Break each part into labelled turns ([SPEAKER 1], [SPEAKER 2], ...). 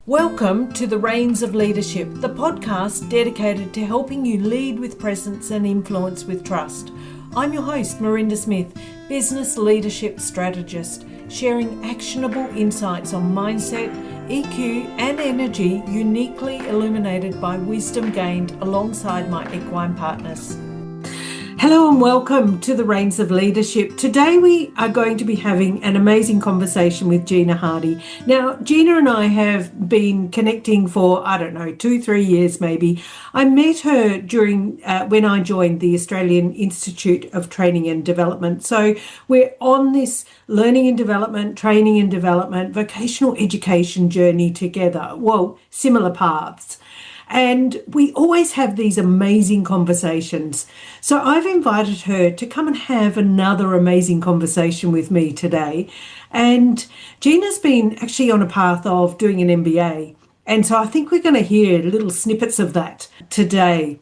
[SPEAKER 1] Welcome to The Reins of Leadership, the podcast dedicated to helping you lead with presence and influence with trust. I'm your host, Merinda Smith, business leadership strategist, sharing actionable insights on mindset, EQ and energy uniquely illuminated by wisdom gained alongside my equine partners. Hello and welcome to The Reins of Leadership. Today we are going to be having an amazing conversation with Jina Hardy. Now, Jina and I have been connecting for, 2-3 years maybe. I met her during when I joined the Australian Institute of Training and Development. So we're on this learning and development, training and development, vocational education journey together. Well, similar paths. And we always have these amazing conversations. So I've invited her to come and have another amazing conversation with me today. And Gina's been actually on a path of doing an MBA. And so I think we're going to hear little snippets of that today.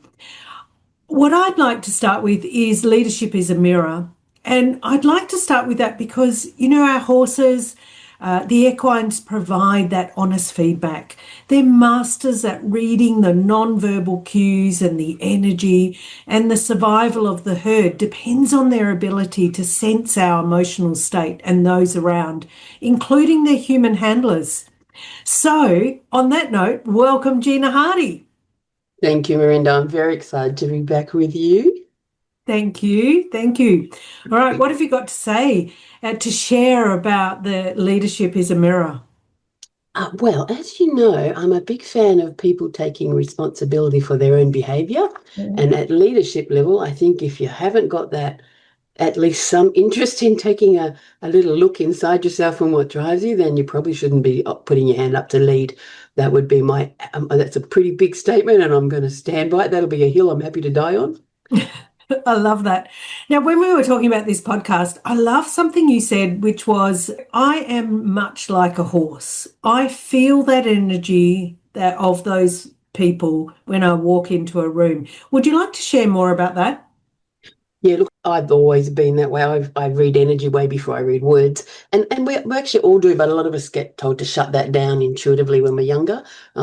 [SPEAKER 1] What I'd like to start with is leadership is a mirror. And I'd like to start with that because, our horses, the equines provide that honest feedback. They're masters at reading the non-verbal cues, and the energy and the survival of the herd depends on their ability to sense our emotional state and those around, including their human handlers. So, on that note, welcome Jina Hardy.
[SPEAKER 2] Thank you, Merinda. I'm very excited to be back with you.
[SPEAKER 1] Thank you. All right, what have you got to say, to share about the leadership is a mirror?
[SPEAKER 2] Well, as you know, I'm a big fan of people taking responsibility for their own behaviour. And at leadership level, I think if you haven't got that, at least some interest in taking a little look inside yourself and what drives you, then you probably shouldn't be putting your hand up to lead. That would be that's a pretty big statement, and I'm going to stand by it. That'll be a hill I'm happy to die on.
[SPEAKER 1] I love that. Now, when we were talking about this podcast, I love something you said, which was, I am much like a horse. I feel that energy of those people when I walk into a room. Would you like to share more about that?
[SPEAKER 2] Yeah, look, I've always been that way. I read energy way before I read words. And we actually all do, but a lot of us get told to shut that down intuitively when we're younger,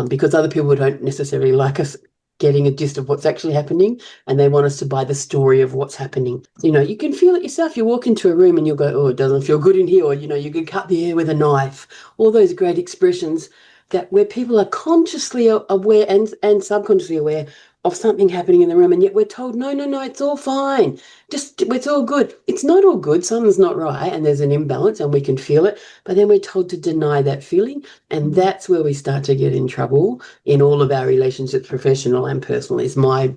[SPEAKER 2] because other people don't necessarily like us getting a gist of what's actually happening, and they want us to buy the story of what's happening. You can feel it yourself. You walk into a room and you'll go, oh, it doesn't feel good in here, or, you can cut the air with a knife. All those great expressions where people are consciously aware and subconsciously aware of something happening in the room, and yet we're told, no, it's all fine. It's all good. It's not all good. Something's not right, and there's an imbalance, and we can feel it. But then we're told to deny that feeling, and that's where we start to get in trouble in all of our relationships, professional and personal, is my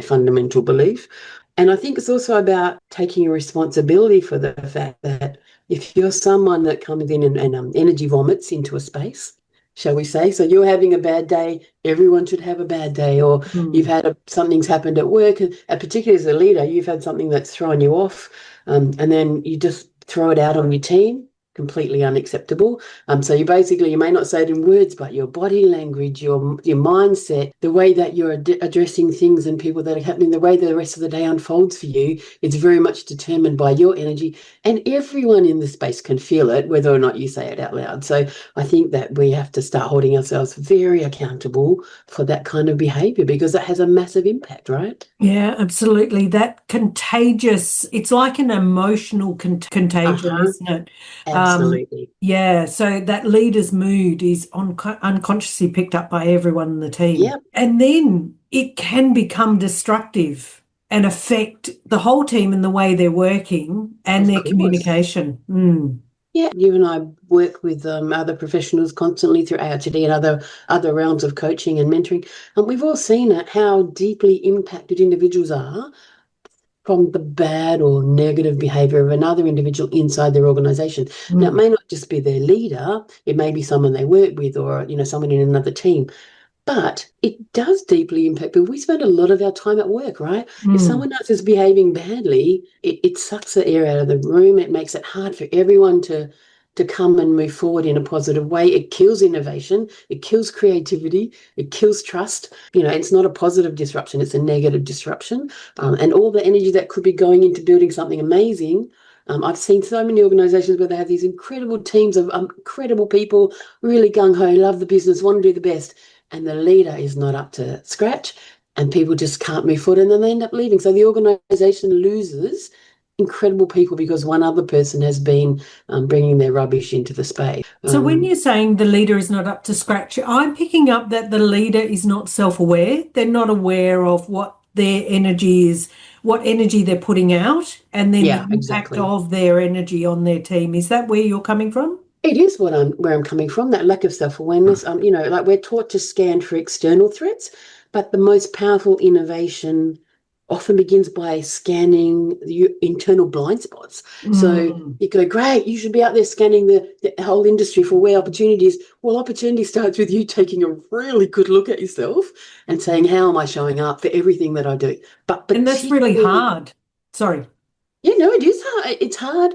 [SPEAKER 2] fundamental belief. And I think it's also about taking a responsibility for the fact that if you're someone that comes in and energy vomits into a space, shall we say, so you're having a bad day, everyone should have a bad day, or you've had something's happened at work, and particularly as a leader, you've had something that's thrown you off, and then you just throw it out on your team. Completely unacceptable. So you may not say it in words, but your body language, your mindset, the way that you're addressing things and people that are happening, the way the rest of the day unfolds for you, it's very much determined by your energy, and everyone in the space can feel it, whether or not you say it out loud. So I think that we have to start holding ourselves very accountable for that kind of behavior, because it has a massive impact, right?
[SPEAKER 1] Yeah, absolutely. That contagious, it's like an emotional contagion, isn't it?
[SPEAKER 2] Absolutely.
[SPEAKER 1] Yeah, so that leader's mood is unconsciously picked up by everyone in the team.
[SPEAKER 2] Yep.
[SPEAKER 1] And then it can become destructive and affect the whole team and the way they're working and their communication.
[SPEAKER 2] Yeah, you and I work with other professionals constantly through ARTD and other realms of coaching and mentoring, and we've all seen how deeply impacted individuals are from the bad or negative behavior of another individual inside their organization. Now, it may not just be their leader, it may be someone they work with, or someone in another team, but it does deeply impact people. We spend a lot of our time at work, right? If someone else is behaving badly, it sucks the air out of the room. It makes it hard for everyone to come and move forward in a positive way. It kills innovation. It kills creativity. It kills trust. It's not a positive disruption. It's a negative disruption. And all the energy that could be going into building something amazing I've seen so many organisations where they have these incredible teams of incredible people, really gung-ho, love the business, want to do the best, and the leader is not up to scratch, and people just can't move forward, and then they end up leaving. So the organisation loses incredible people because one other person has been bringing their rubbish into the space.
[SPEAKER 1] So when you're saying the leader is not up to scratch, I'm picking up that the leader is not self-aware. They're not aware of what their energy is, what energy they're putting out, and then the
[SPEAKER 2] Yeah,
[SPEAKER 1] impact
[SPEAKER 2] exactly.
[SPEAKER 1] of their energy on their team. Is that where you're coming from?
[SPEAKER 2] It is where I'm coming from, that lack of self-awareness. Like we're taught to scan for external threats, but the most powerful innovation often begins by scanning your internal blind spots. So
[SPEAKER 1] Mm.
[SPEAKER 2] you go, great, you should be out there scanning the whole industry for where opportunity is. Well, opportunity starts with you taking a really good look at yourself and saying, how am I showing up for everything that I do? But
[SPEAKER 1] And that's really
[SPEAKER 2] particularly
[SPEAKER 1] hard. Sorry.
[SPEAKER 2] yeah, no, it is hard. It's hard,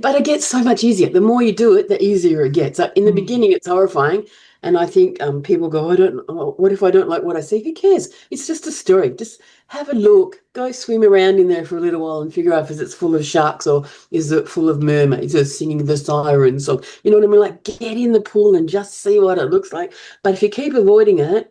[SPEAKER 2] but it gets so much easier. The more you do it, the easier it gets. Like in the
[SPEAKER 1] Mm.
[SPEAKER 2] beginning, it's horrifying. And I think people go, what if I don't like what I see? Who cares? It's just a story. Just have a look, go swim around in there for a little while and figure out if it's full of sharks or is it full of mermaids or singing the siren song. You know what I mean? Like get in the pool and just see what it looks like. But if you keep avoiding it,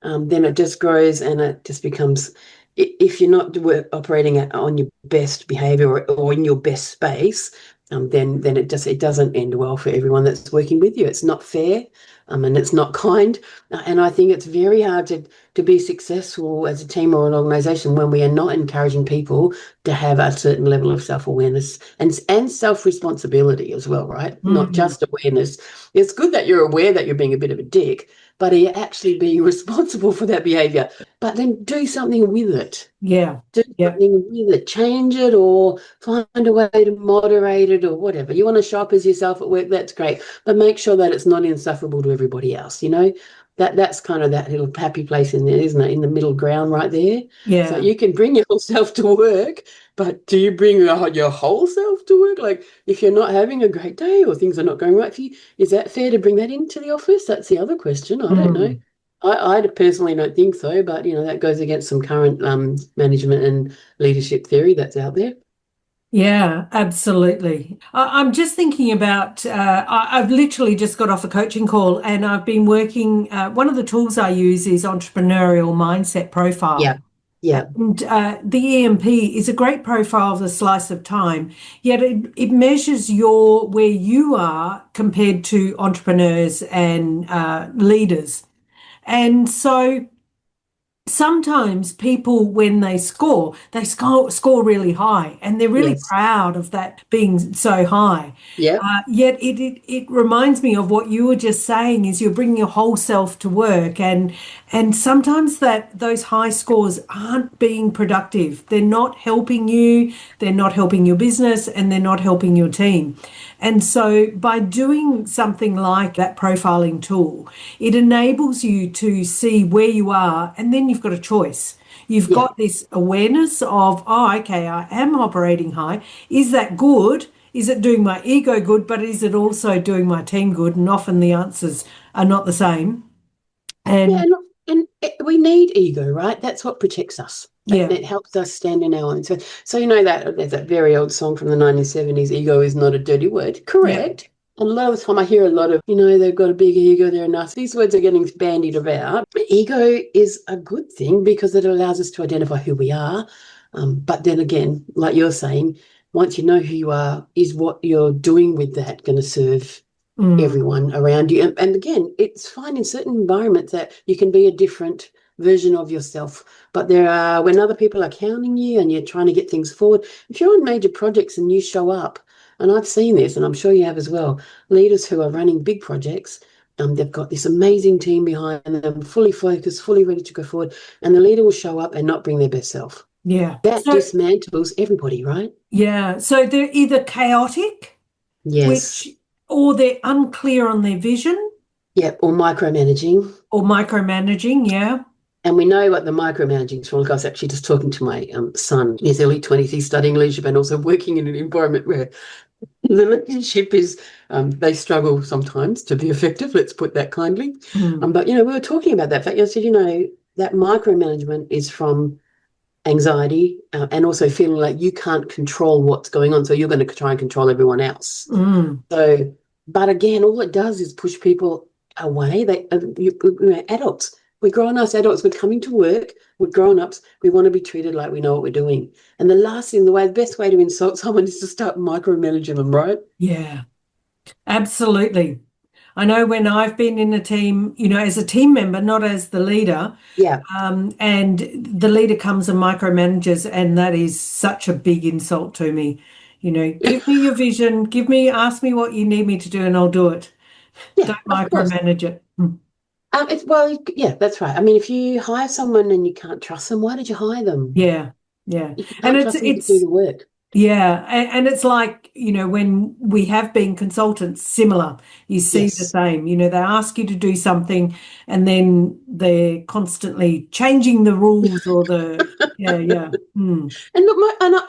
[SPEAKER 2] then it just grows and it just becomes, if you're not operating on your best behavior or in your best space, then it doesn't end well for everyone that's working with you. It's not fair, and it's not kind. And I think it's very hard to be successful as a team or an organization when we are not encouraging people to have a certain level of self-awareness and self-responsibility as well, right? Not
[SPEAKER 1] Mm.
[SPEAKER 2] just awareness. It's good that you're aware that you're being a bit of a dick, but are you actually being responsible for that behavior? But then do something with it.
[SPEAKER 1] Yeah.
[SPEAKER 2] Do
[SPEAKER 1] Yeah.
[SPEAKER 2] something with it. Change it or find a way to moderate it or whatever. You want to show up as yourself at work, that's great. But make sure that it's not insufferable to everybody else, you know? That's kind of that little happy place in there, isn't it? In the middle ground right there. So
[SPEAKER 1] Yeah.
[SPEAKER 2] you can bring your whole self to work, but do you bring your whole self to work? Like if you're not having a great day or things are not going right for you, is that fair to bring that into the office? That's the other question. I don't know.
[SPEAKER 1] Mm.
[SPEAKER 2] I personally don't think so, but that goes against some current management and leadership theory that's out there.
[SPEAKER 1] Yeah, absolutely. I'm just thinking about, I've literally just got off a coaching call and I've been working. One of the tools I use is entrepreneurial mindset
[SPEAKER 2] Yeah,
[SPEAKER 1] profile.
[SPEAKER 2] yeah,
[SPEAKER 1] And the EMP is a great profile of the slice of time, yet it measures where you are compared to entrepreneurs and leaders. And so sometimes people, when they score really high and they're really
[SPEAKER 2] yes,
[SPEAKER 1] proud of that being so high.
[SPEAKER 2] yeah,
[SPEAKER 1] Yet it reminds me of what you were just saying is you're bringing your whole self to work, and sometimes those high scores aren't being productive. They're not helping you, they're not helping your business, and they're not helping your team. And so by doing something like that profiling tool, it enables you to see where you are, and then you've got a choice. You've
[SPEAKER 2] yeah.
[SPEAKER 1] got this awareness of, oh, okay, I am operating high. Is that good? Is it doing my ego good? But is it also doing my team good? And often the answers are not the same.
[SPEAKER 2] Yeah,
[SPEAKER 1] And
[SPEAKER 2] we need ego, right? That's what protects us. That,
[SPEAKER 1] yeah,
[SPEAKER 2] that helps us stand in our own. So that there's that very old song from the 1970s, ego is not a dirty word.
[SPEAKER 1] yeah,
[SPEAKER 2] Correct. And a lot of the time I hear a lot of, they've got a big ego, they're enough. These words are getting bandied about. Ego is a good thing because it allows us to identify who we are. But then again, like you're saying, once you know who you are, is what you're doing with that going to serve
[SPEAKER 1] mm,
[SPEAKER 2] everyone around you. And again, it's fine in certain environments that you can be a different version of yourself. But there are, when other people are counting you and you're trying to get things forward, if you're on major projects and you show up, and I've seen this, and I'm sure you have as well, leaders who are running big projects, they've got this amazing team behind them, fully focused, fully ready to go forward, and the leader will show up and not bring their best self.
[SPEAKER 1] yeah.
[SPEAKER 2] That
[SPEAKER 1] So
[SPEAKER 2] dismantles everybody, right?
[SPEAKER 1] yeah, so they're either chaotic,
[SPEAKER 2] Yes.
[SPEAKER 1] which or they're unclear on their vision
[SPEAKER 2] Yeah, or micromanaging.
[SPEAKER 1] or micromanaging. Yeah,
[SPEAKER 2] And we know what the micromanaging is for. Like I was actually just talking to my son in his early 20s. He's studying leadership and also working in an environment where the leadership is, they struggle sometimes to be effective, let's put that kindly.
[SPEAKER 1] mm,
[SPEAKER 2] But, we were talking about that fact. I said, that micromanagement is from anxiety, and also feeling like you can't control what's going on, so you're going to try and control everyone else. So, but again, all it does is push people away. Adults, we're grown-ups adults, we're coming to work, we're grown-ups, we want to be treated like we know what we're doing. And the best way to insult someone is to start micromanaging them, right?
[SPEAKER 1] Yeah, absolutely. I know when I've been in a team, as a team member, not as the leader,
[SPEAKER 2] Yeah.
[SPEAKER 1] and the leader comes and micromanages, and that is such a big insult to me. Give me your vision, ask me what you need me to do, and I'll do it.
[SPEAKER 2] Yeah,
[SPEAKER 1] Don't
[SPEAKER 2] of course.
[SPEAKER 1] micromanage it.
[SPEAKER 2] Yeah, that's right. I mean, if you hire someone and you can't trust them, why did you hire them?
[SPEAKER 1] Yeah, yeah.
[SPEAKER 2] If you
[SPEAKER 1] And
[SPEAKER 2] can't
[SPEAKER 1] it's
[SPEAKER 2] trust them to do
[SPEAKER 1] it's
[SPEAKER 2] the work.
[SPEAKER 1] yeah, and it's like, when we have been consultants, similar, you see the
[SPEAKER 2] Yes.
[SPEAKER 1] same. They ask you to do something and then they're constantly changing the rules or yeah, yeah.
[SPEAKER 2] And look,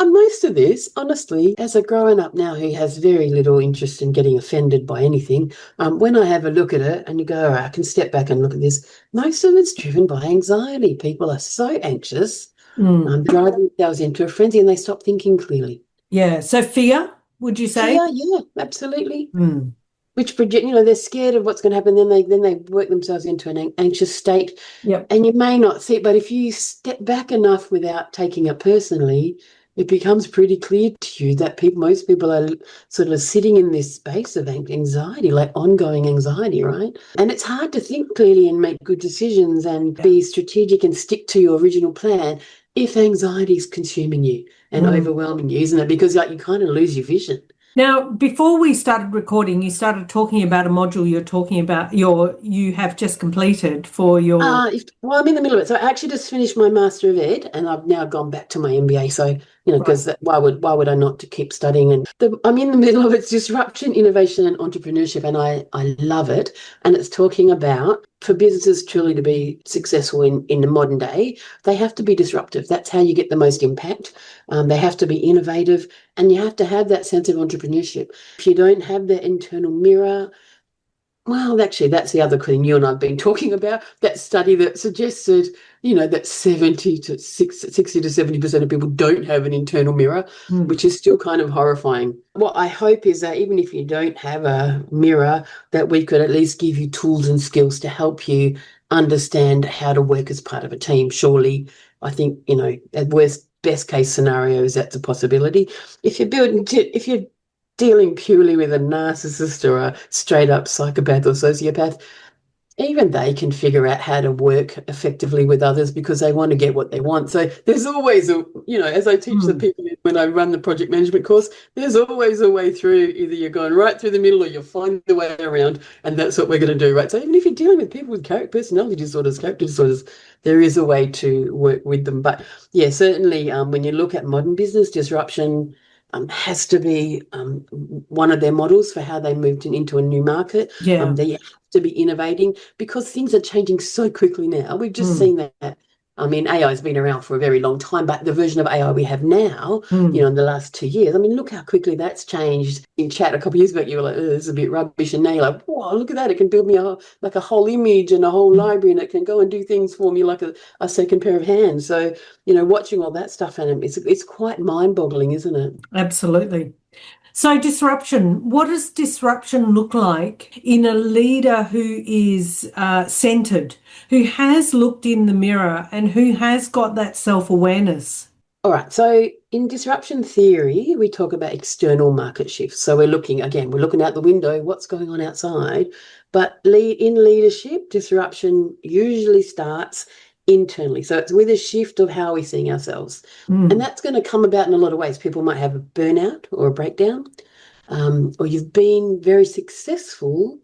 [SPEAKER 2] most of this, honestly, as a grown up now who has very little interest in getting offended by anything, when I have a look at it and you go, all right, I can step back and look at this, most of it's driven by anxiety. People are so anxious,
[SPEAKER 1] Mm.
[SPEAKER 2] driving themselves into a frenzy, and they stop thinking clearly.
[SPEAKER 1] Yeah. So fear, would you say?
[SPEAKER 2] Fear, yeah, absolutely.
[SPEAKER 1] Mm.
[SPEAKER 2] Which project, they're scared of what's going to happen. Then they work themselves into an anxious state,
[SPEAKER 1] Yep.
[SPEAKER 2] and you may not see it, but if you step back enough without taking it personally, it becomes pretty clear to you that most people are sort of sitting in this space of anxiety, like ongoing anxiety, right? And it's hard to think clearly and make good decisions and
[SPEAKER 1] Yeah.
[SPEAKER 2] be strategic and stick to your original plan if anxiety is consuming you and
[SPEAKER 1] Mm.
[SPEAKER 2] overwhelming you, isn't it? Because you kind of lose your vision.
[SPEAKER 1] Now, before we started recording, you started talking about a module you're talking about you have just completed for your
[SPEAKER 2] Well, I'm in the middle of it. So I actually just finished my Master of Ed, and I've now gone back to my MBA. So
[SPEAKER 1] right.
[SPEAKER 2] because why would I not to keep studying? And I'm in the middle of it's disruption, innovation, and entrepreneurship, and I love it. And it's talking about for businesses truly to be successful in the modern day, they have to be disruptive. That's how you get the most impact. They have to be innovative, and you have to have that sense of entrepreneurship. If you don't have that internal mirror. Well, actually, that's the other thing you and I've been talking about. That study that suggested, that 60 to 70% of people don't have an internal mirror,
[SPEAKER 1] Mm.
[SPEAKER 2] which is still kind of horrifying. What I hope is that even if you don't have a mirror, that we could at least give you tools and skills to help you understand how to work as part of a team. Surely, I think, at best case scenarios, that's a possibility. If you're dealing purely with a narcissist or a straight up psychopath or sociopath, even they can figure out how to work effectively with others because they want to get what they want. So there's always as I teach the
[SPEAKER 1] Mm.
[SPEAKER 2] people when I run the project management course, there's always a way through. Either you're going right through the middle or you'll find the way around. And that's what we're going to do, right? So even if you're dealing with people with personality disorders, character disorders, there is a way to work with them. But yeah, certainly when you look at modern business disruption, has to be one of their models for how they moved into a new market.
[SPEAKER 1] Yeah.
[SPEAKER 2] They have to be innovating because things are changing so quickly now. We've just
[SPEAKER 1] Mm.
[SPEAKER 2] seen that. I mean, AI has been around for a very long time, but the version of AI we have now,
[SPEAKER 1] Mm.
[SPEAKER 2] in the last 2 years, I mean, look how quickly that's changed. In chat a couple of years back, you were like, oh, this is a bit rubbish. And now you're like, whoa, look at that. It can build me a whole image and a whole
[SPEAKER 1] Mm.
[SPEAKER 2] library, and it can go and do things for me like a second pair of hands. So, watching all that stuff, and it's quite mind-boggling, isn't it?
[SPEAKER 1] Absolutely. So disruption, what does disruption look like in a leader who is centered, who has looked in the mirror and who has got that self-awareness?
[SPEAKER 2] All right. So in disruption theory, we talk about external market shifts. So we're looking out the window, what's going on outside. But in leadership, disruption usually starts internally. So it's with a shift of how we're seeing ourselves. And
[SPEAKER 1] Mm.
[SPEAKER 2] that's going to come about in a lot of ways. People might have a burnout or a breakdown, or you've been very successful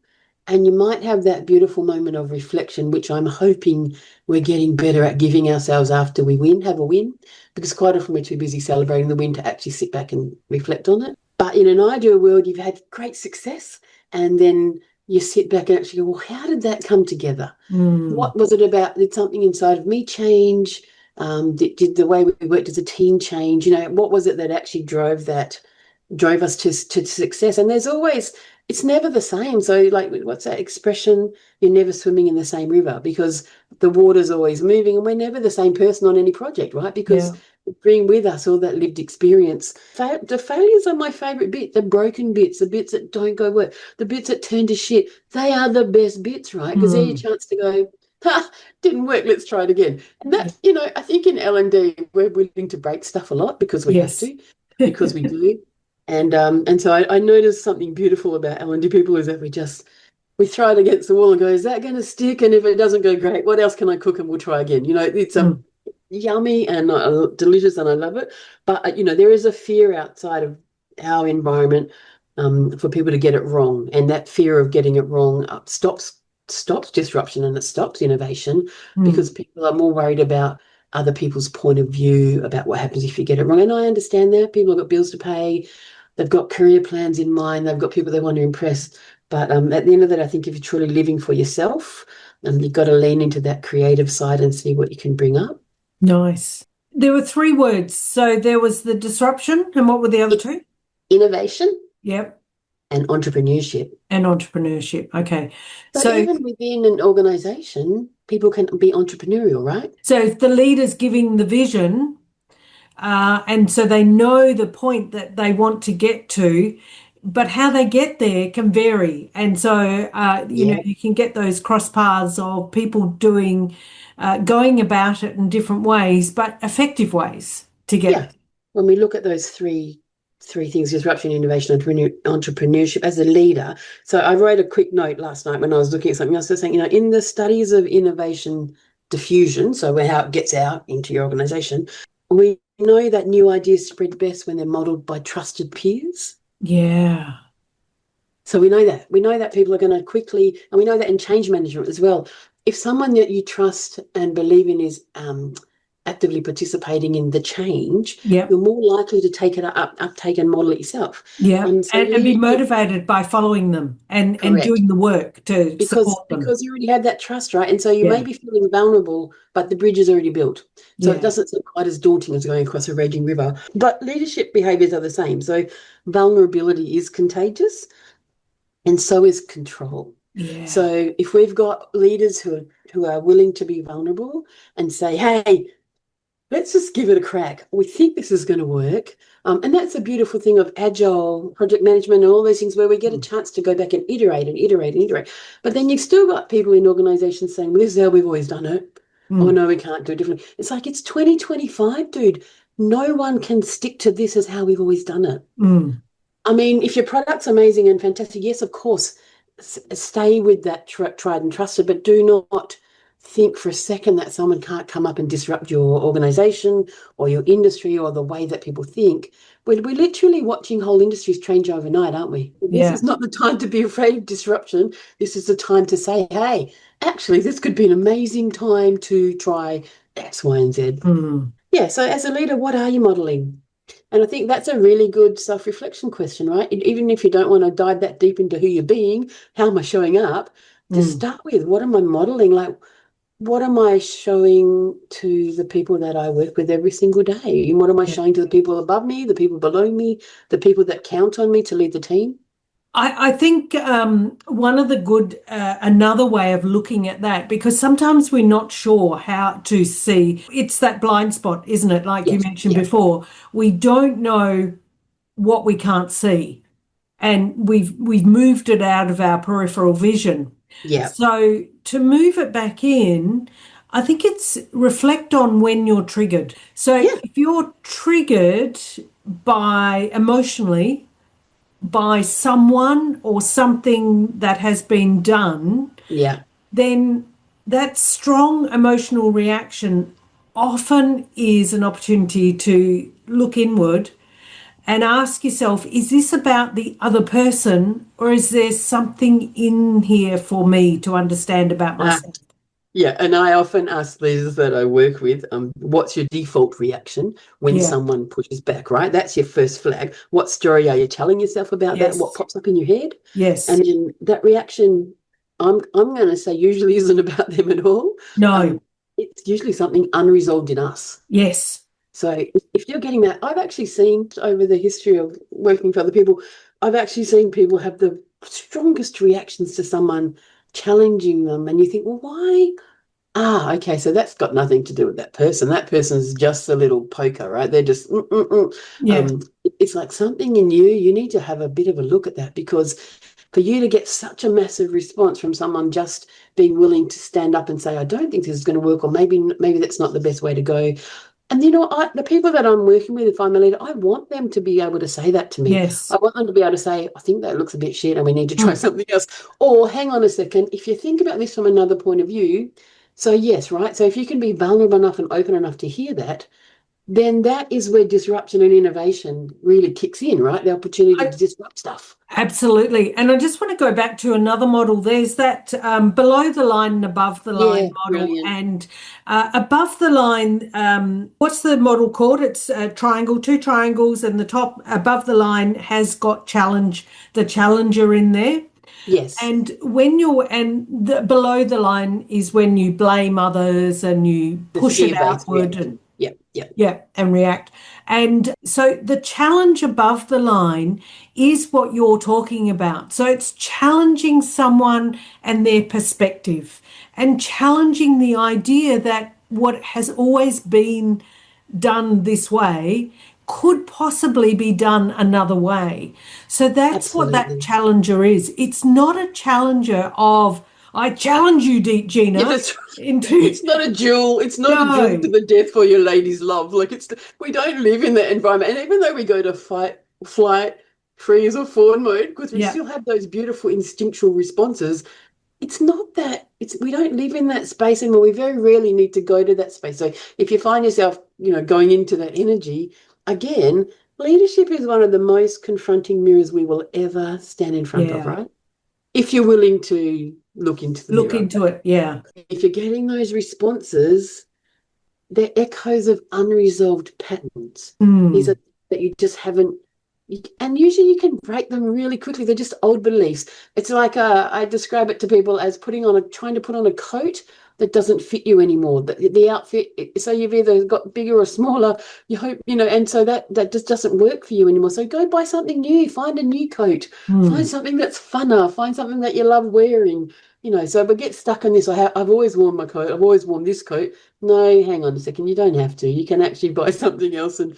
[SPEAKER 2] and you might have that beautiful moment of reflection, which I'm hoping we're getting better at giving ourselves after we have a win, because quite often we're too busy celebrating the win to actually sit back and reflect on it. But in an ideal world, you've had great success and then you sit back and actually go, well, how did that come together?
[SPEAKER 1] Mm.
[SPEAKER 2] What was it about? Did something inside of me change? Did the way we worked as a team change? What was it that actually drove us to success? And it's never the same. So like, what's that expression? You're never swimming in the same river, because the water's always moving, and we're never the same person on any project, right? Because
[SPEAKER 1] Yeah.
[SPEAKER 2] we bring with us all that lived experience. The failures are my favourite bit, the broken bits, the bits that don't go well, the bits that turn to shit. They are the best bits, right? Because they're your
[SPEAKER 1] Mm.
[SPEAKER 2] chance to go, ha, didn't work, let's try it again. And
[SPEAKER 1] Yeah.
[SPEAKER 2] that's, I think in L&D, we're willing to break stuff a lot because we have
[SPEAKER 1] Yes.
[SPEAKER 2] to, because we do. And so I noticed something beautiful about L&D people is that we throw it against the wall and go, is that going to stick? And if it doesn't go great, what else can I cook and we'll try again? It's
[SPEAKER 1] Mm.
[SPEAKER 2] yummy and delicious and I love it. But, there is a fear outside of our environment for people to get it wrong. And that fear of getting it wrong stops disruption and it stops innovation
[SPEAKER 1] Mm.
[SPEAKER 2] because people are more worried about other people's point of view about what happens if you get it wrong. And I understand that. People have got bills to pay. They've got career plans in mind. They've got people they want to impress. But at the end of that, I think if you're truly living for yourself, you've got to lean into that creative side and see what you can bring up.
[SPEAKER 1] Nice. There were three words. So there was the disruption, and what were the other two?
[SPEAKER 2] Innovation
[SPEAKER 1] Yep.
[SPEAKER 2] and entrepreneurship.
[SPEAKER 1] And entrepreneurship. Okay.
[SPEAKER 2] But
[SPEAKER 1] So
[SPEAKER 2] even within an organization, people can be entrepreneurial, right?
[SPEAKER 1] if the leader's giving the vision, and so they know the point that they want to get to, but how they get there can vary. And so,
[SPEAKER 2] Yeah.
[SPEAKER 1] you can get those cross paths of people going about it in different ways, but effective ways to get
[SPEAKER 2] Yeah.
[SPEAKER 1] there.
[SPEAKER 2] When we look at those three things, disruption, innovation, entrepreneurship as a leader. So I wrote a quick note last night when I was looking at something else, saying, in the studies of innovation diffusion, so how it gets out into your organization, we know that new ideas spread best when they're modeled by trusted peers.
[SPEAKER 1] Yeah.
[SPEAKER 2] So we know that. We know that people are going to quickly, and we know that in change management as well. If someone that you trust and believe in is actively participating in the change,
[SPEAKER 1] Yeah.
[SPEAKER 2] you're more likely to take it uptake and model it yourself.
[SPEAKER 1] Yeah.
[SPEAKER 2] So
[SPEAKER 1] And be
[SPEAKER 2] leadership,
[SPEAKER 1] motivated by following them and
[SPEAKER 2] correct.
[SPEAKER 1] doing the work to
[SPEAKER 2] Because
[SPEAKER 1] support them.
[SPEAKER 2] because you already have that trust, right? And so you may
[SPEAKER 1] Yeah.
[SPEAKER 2] be feeling vulnerable, but the bridge is already built. So it
[SPEAKER 1] Yeah.
[SPEAKER 2] doesn't seem quite as daunting as going across a raging river. But leadership behaviors are the same. So vulnerability is contagious. And so is control.
[SPEAKER 1] Yeah.
[SPEAKER 2] So if we've got leaders who are willing to be vulnerable and say, hey, let's just give it a crack. We think this is going to work. And that's a beautiful thing of agile project management and all those things where we get a chance to go back and iterate and iterate and iterate. But then you've still got people in organizations saying, well, this is how we've always done it. Oh,
[SPEAKER 1] Mm.
[SPEAKER 2] no, we can't do it differently. It's like, it's 2025, dude. No one can stick to this as how we've always done it.
[SPEAKER 1] Mm.
[SPEAKER 2] I mean, if your product's amazing and fantastic, yes, of course, stay with that tried and trusted, but do not think for a second that someone can't come up and disrupt your organization or your industry or the way that people think. We're literally watching whole industries change overnight, aren't we? This
[SPEAKER 1] Yeah.
[SPEAKER 2] is not the time to be afraid of disruption. This is the time to say, hey, actually, this could be an amazing time to try X, Y, and Z.
[SPEAKER 1] Mm.
[SPEAKER 2] Yeah, so as a leader, what are you modeling? And I think that's a really good self-reflection question, right? Even if you don't want to dive that deep into who you're being, how am I showing up? To
[SPEAKER 1] Mm.
[SPEAKER 2] start with, what am I modeling? Like, what am I showing to the people that I work with every single day? And what am I
[SPEAKER 1] Yeah.
[SPEAKER 2] showing to the people above me, the people below me, the people that count on me to lead the team?
[SPEAKER 1] I think one of the another way of looking at that, because sometimes we're not sure how to see, it's that blind spot, isn't it? Like you
[SPEAKER 2] Yes,
[SPEAKER 1] mentioned
[SPEAKER 2] yeah,
[SPEAKER 1] before, we don't know what we can't see, and we've moved it out of our peripheral vision.
[SPEAKER 2] yeah,
[SPEAKER 1] So to move it back in, I think it's reflect on when you're triggered. So
[SPEAKER 2] yeah,
[SPEAKER 1] if you're triggered by emotionally by someone or something that has been done,
[SPEAKER 2] yeah.
[SPEAKER 1] then that strong emotional reaction often is an opportunity to look inward and ask yourself, is this about the other person or is there something in here for me to understand about
[SPEAKER 2] Ah,
[SPEAKER 1] myself?
[SPEAKER 2] yeah, and I often ask leaders that I work with, what's your default reaction when
[SPEAKER 1] Yeah.
[SPEAKER 2] someone pushes back, right? That's your first flag. What story are you telling yourself about that? What
[SPEAKER 1] Yes.
[SPEAKER 2] pops up in your head?
[SPEAKER 1] Yes.
[SPEAKER 2] And then that reaction, I'm going to say usually isn't about them at all.
[SPEAKER 1] No.
[SPEAKER 2] Um, it's usually something unresolved in us.
[SPEAKER 1] Yes.
[SPEAKER 2] So if you're getting that, I've actually seen over the history of working for other people, I've actually seen people have the strongest reactions to someone challenging them. And you think, well, why Okay, so that's got nothing to do with that person. That person's just a little poker, right? They're just,
[SPEAKER 1] Yeah.
[SPEAKER 2] it's like something in you, you need to have a bit of a look at that, because for you to get such a massive response from someone just being willing to stand up and say, I don't think this is going to work, or maybe that's not the best way to go. And the people that I'm working with, if I'm a leader, I want them to be able to say that to me.
[SPEAKER 1] Yes.
[SPEAKER 2] I want them to be able to say, I think that looks a bit shit and we need to try
[SPEAKER 1] Mm.
[SPEAKER 2] something else. Or hang on a second, if you think about this from another point of view, so yes, right? So if you can be vulnerable enough and open enough to hear that, then that is where disruption and innovation really kicks in, right? The opportunity
[SPEAKER 1] I,
[SPEAKER 2] to disrupt stuff.
[SPEAKER 1] Absolutely. And I just want to go back to another model. There's that below the line and above the line
[SPEAKER 2] Yeah,
[SPEAKER 1] model.
[SPEAKER 2] brilliant.
[SPEAKER 1] And above the line, what's the model called? It's a triangle, two triangles, and the top above the line has got the challenger in there.
[SPEAKER 2] Yes,
[SPEAKER 1] And below the line is when you blame others and you
[SPEAKER 2] the
[SPEAKER 1] push it
[SPEAKER 2] fear-based
[SPEAKER 1] outward and
[SPEAKER 2] reacting. Yeah, yeah,
[SPEAKER 1] yeah, and react. And so the challenge above the line is what you're talking about. So it's challenging someone and their perspective and challenging the idea that what has always been done this way could possibly be done another way. So that's what that
[SPEAKER 2] absolutely.
[SPEAKER 1] challenger is. It's not a challenger of, I challenge you,
[SPEAKER 2] Yeah,
[SPEAKER 1] Gina,
[SPEAKER 2] that's
[SPEAKER 1] into
[SPEAKER 2] it's not a duel. It's not a duel to
[SPEAKER 1] no.
[SPEAKER 2] the death for your lady's love. Like we don't live in that environment. And even though we go to fight, flight, freeze, or fawn mode, because we
[SPEAKER 1] Yeah.
[SPEAKER 2] still have those beautiful instinctual responses, it's not that we don't live in that space anymore. We very rarely need to go to that space. So if you find yourself, going into that energy, again, leadership is one of the most confronting mirrors we will ever stand in front of,
[SPEAKER 1] Yeah.
[SPEAKER 2] right? If you're willing to look into the
[SPEAKER 1] Look
[SPEAKER 2] mirror.
[SPEAKER 1] into it. Yeah.
[SPEAKER 2] If you're getting those responses, they're echoes of unresolved patterns. These are
[SPEAKER 1] Mm.
[SPEAKER 2] that you just haven't, and usually you can break them really quickly. They're just old beliefs. It's like I describe it to people as trying to put on a coat that doesn't fit you anymore. The outfit, so you've either got bigger or smaller. You hope, and so that just doesn't work for you anymore. So go buy something new. Find a new coat. Find
[SPEAKER 1] Mm.
[SPEAKER 2] something that's funner. Find something that you love wearing. So we get stuck in this. I've always worn my coat. I've always worn this coat. No, hang on a second. You don't have to. You can actually buy something else and,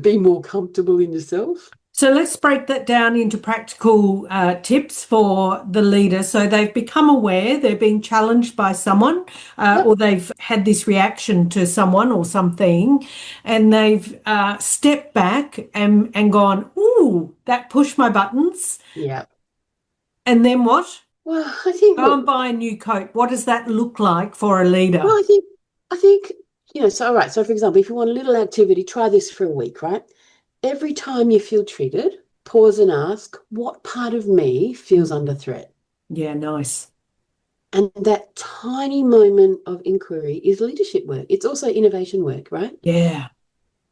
[SPEAKER 2] be more comfortable in yourself.
[SPEAKER 1] So let's break that down into practical tips for the leader. So they've become aware, they're being challenged by someone, or
[SPEAKER 2] Yep.
[SPEAKER 1] they've had this reaction to someone or something, and they've stepped back and gone, ooh, that pushed my buttons.
[SPEAKER 2] Yeah.
[SPEAKER 1] And then what?
[SPEAKER 2] Well, I think,
[SPEAKER 1] Go and
[SPEAKER 2] look,
[SPEAKER 1] buy a new coat. What does that look like for a leader?
[SPEAKER 2] well, I think, so, all right. So, for example, if you want a little activity, try this for a week, right? Every time you feel triggered, pause and ask, what part of me feels under threat?
[SPEAKER 1] Yeah, nice.
[SPEAKER 2] And that tiny moment of inquiry is leadership work. It's also innovation work, right?
[SPEAKER 1] Yeah.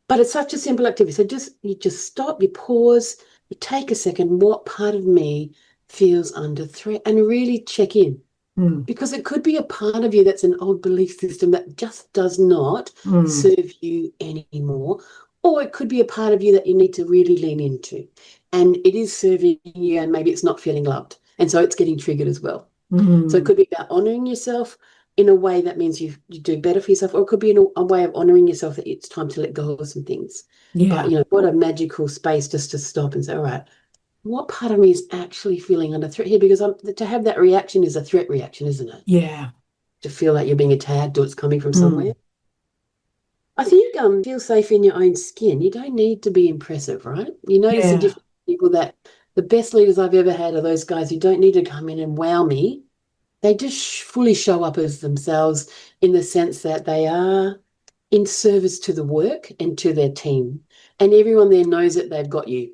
[SPEAKER 2] But it's such a simple activity. So you just stop, you pause, you take a second, what part of me feels under threat, and really check in.
[SPEAKER 1] Mm.
[SPEAKER 2] Because it could be a part of you that's an old belief system that just does not
[SPEAKER 1] Mm.
[SPEAKER 2] serve you anymore. Or it could be a part of you that you need to really lean into. And it is serving you, and maybe it's not feeling loved. And so it's getting triggered as well. So it
[SPEAKER 1] Mm.
[SPEAKER 2] could be about honoring yourself in a way that means you do better for yourself, or it could be in a way of honoring yourself that it's time to let go of some things. But,
[SPEAKER 1] Yeah.
[SPEAKER 2] what a magical space just to stop and say, all right, what part of me is actually feeling under threat here? Because to have that reaction is a threat reaction, isn't it?
[SPEAKER 1] Yeah.
[SPEAKER 2] To feel like you're being attacked or it's coming from somewhere.
[SPEAKER 1] Mm.
[SPEAKER 2] I think feel safe in your own skin. You don't need to be impressive, right? You notice the
[SPEAKER 1] Yeah.
[SPEAKER 2] different people that the best leaders I've ever had are those guys who don't need to come in and wow me. They just fully show up as themselves in the sense that they are in service to the work and to their team. And everyone there knows that they've got you.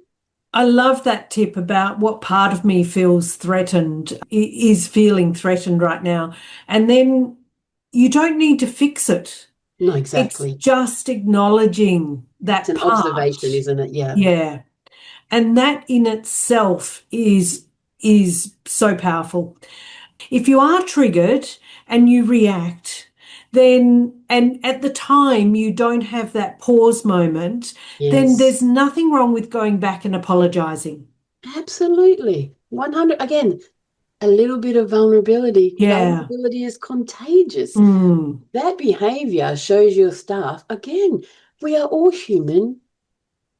[SPEAKER 1] I love that tip about what part of me feels threatened, is feeling threatened right now. And then you don't need to fix it.
[SPEAKER 2] No,
[SPEAKER 1] It's
[SPEAKER 2] exactly.
[SPEAKER 1] just acknowledging
[SPEAKER 2] It's
[SPEAKER 1] that
[SPEAKER 2] an observation,
[SPEAKER 1] part.
[SPEAKER 2] isn't it? Yeah.
[SPEAKER 1] Yeah. And that in itself is so powerful. If you are triggered and you react, then, and at the time you don't have that pause moment, then
[SPEAKER 2] Yes.
[SPEAKER 1] there's nothing wrong with going back and apologizing.
[SPEAKER 2] Absolutely. 100. Again, a little bit of vulnerability.
[SPEAKER 1] Yeah.
[SPEAKER 2] Vulnerability is contagious.
[SPEAKER 1] Mm.
[SPEAKER 2] That behavior shows your staff, again, we are all human.